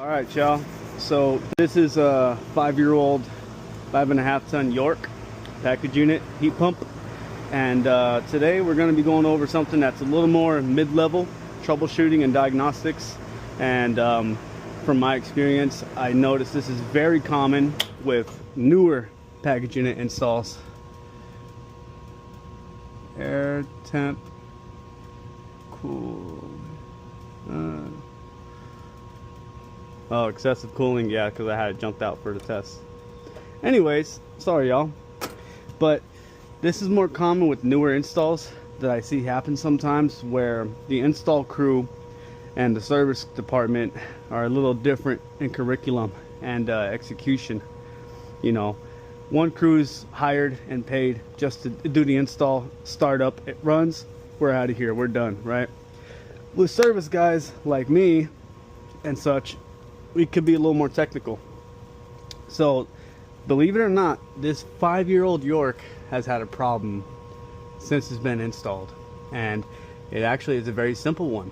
Alright y'all, so this is a 5-year-old 5.5 ton York package unit heat pump, and today we're going to be going over something that's a little more mid-level troubleshooting and diagnostics. And from my experience, I noticed this is very common with newer package unit installs. Air temp cool. Oh, excessive cooling, yeah, because I had it jumped out for the test. Anyways, sorry y'all, but this is more common with newer installs that I see happen sometimes, where the install crew and the service department are a little different in curriculum and execution. You know, one crew's hired and paid just to do the install, startup, it runs, we're out of here, we're done, right? With service guys like me and such, we could be a little more technical. So believe it or not, this 5-year-old York has had a problem since it's been installed, and it actually is a very simple one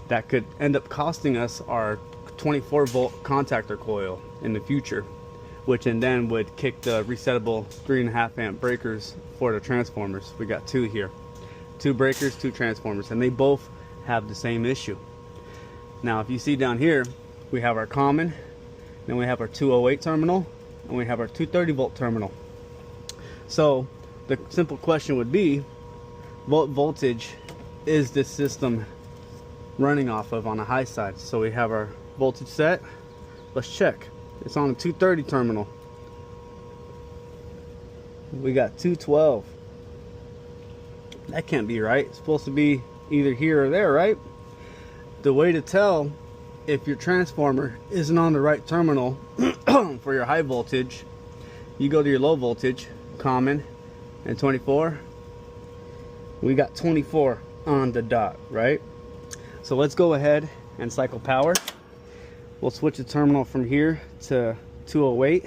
that could end up costing us our 24 volt contactor coil in the future, which and then would kick the resettable 3.5 amp breakers for the transformers. We got two here, 2 breakers, 2 transformers, and they both have the same issue. Now if you see down here, we have our common, then we have our 208 terminal, and we have our 230 volt terminal. So the simple question would be, what voltage is this system running off of on the high side? So we have our voltage set. Let's check. It's on the 230 terminal. We got 212. That can't be right. It's supposed to be either here or there, right? The way to tell if your transformer isn't on the right terminal for your high voltage, you go to your low voltage, common, and 24. We got 24 on the dot, right? So let's go ahead and cycle power. We'll switch the terminal from here to 208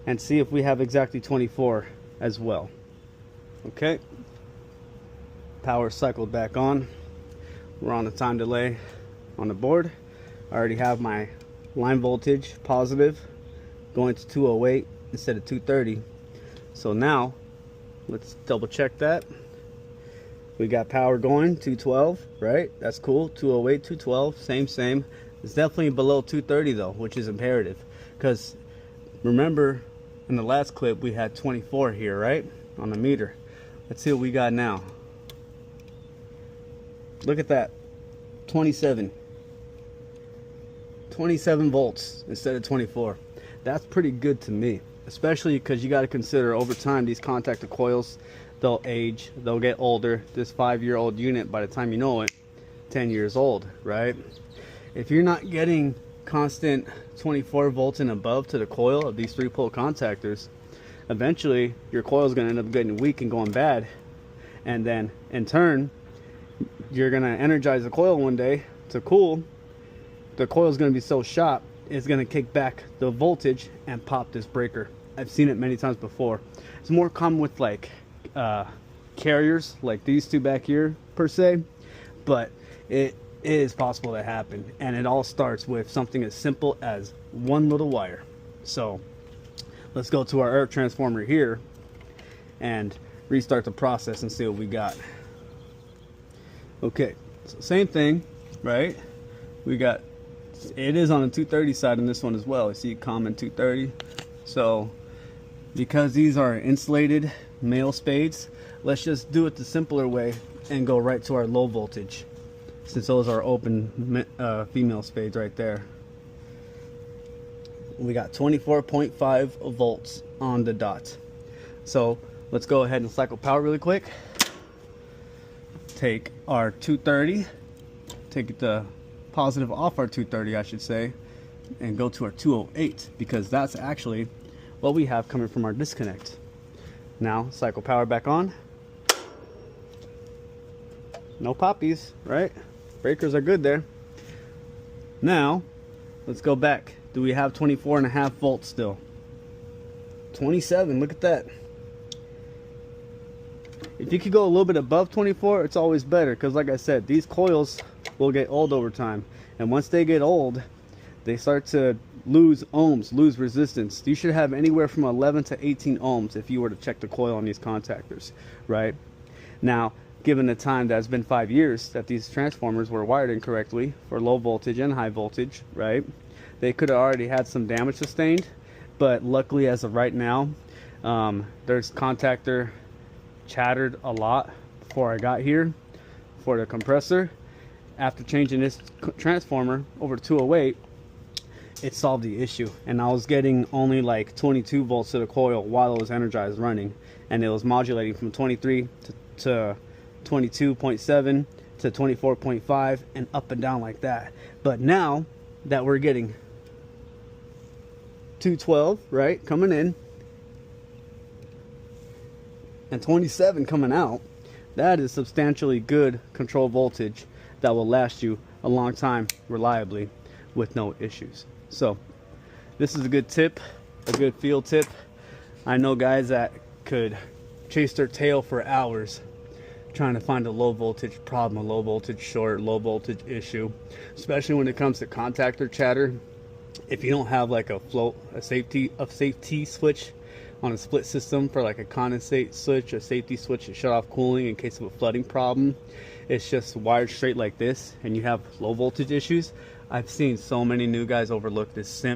and see if we have exactly 24 as well. Okay, power cycled back on. We're on the time delay on the board. I already have my line voltage positive going to 208 instead of 230. So now let's double check that. We got power going 212, right? That's cool. 208, 212, same. It's definitely below 230 though, which is imperative, because remember in the last clip we had 24 here, right, on the meter. Let's see what we got now. Look at that, 27 volts instead of 24. That's pretty good to me, especially because you got to consider over time these contactor coils, they'll age, they'll get older. This 5-year-old unit, by the time you know it, 10 years old, right? If you're not getting constant 24 volts and above to the coil of these 3-pole contactors, eventually your coil is going to end up getting weak and going bad, and then in turn you're going to energize the coil one day to cool. The coil is going to be so shot, it's going to kick back the voltage and pop this breaker. I've seen it many times before. It's more common with like carriers like these two back here per se, but it is possible to happen, and it all starts with something as simple as one little wire. So let's go to our air transformer here and restart the process and see what we got. Okay, so same thing, right? We got, it is on the 230 side in this one as well. I see common 230. So because these are insulated male spades, let's just do it the simpler way and go right to our low voltage, since those are open female spades right there. We got 24.5 volts on the dot. So let's go ahead and cycle power really quick. Take our 230, take the positive off our 230, I should say, and go to our 208, because that's actually what we have coming from our disconnect. Now cycle power back on. No poppies, right? Breakers are good there. Now let's go back. Do we have 24.5 volts still? 27, look at that. If you could go a little bit above 24, it's always better, because like I said, these coils will get old over time, and once they get old, they start to lose ohms, lose resistance. You should have anywhere from 11 to 18 ohms if you were to check the coil on these contactors, right? Now, given the time that it's been 5 years that these transformers were wired incorrectly for low voltage and high voltage, right? They could have already had some damage sustained, but luckily as of right now, there's contactor chattered a lot before I got here for the compressor. After changing this transformer over to 208, it solved the issue, and I was getting only like 22 volts to the coil while it was energized running, and it was modulating from 23 to 22.7 to 24.5 and up and down like that. But now that we're getting 212 right coming in and 27 coming out, that is substantially good control voltage that will last you a long time reliably with no issues. So this is a good tip, a good field tip. I know guys that could chase their tail for hours trying to find a low voltage problem, a low voltage short, low voltage issue, especially when it comes to contactor chatter. If you don't have like a safety switch on a split system for like a condensate switch, a safety switch to shut off cooling in case of a flooding problem, it's just wired straight like this, and you have low voltage issues. I've seen so many new guys overlook this simple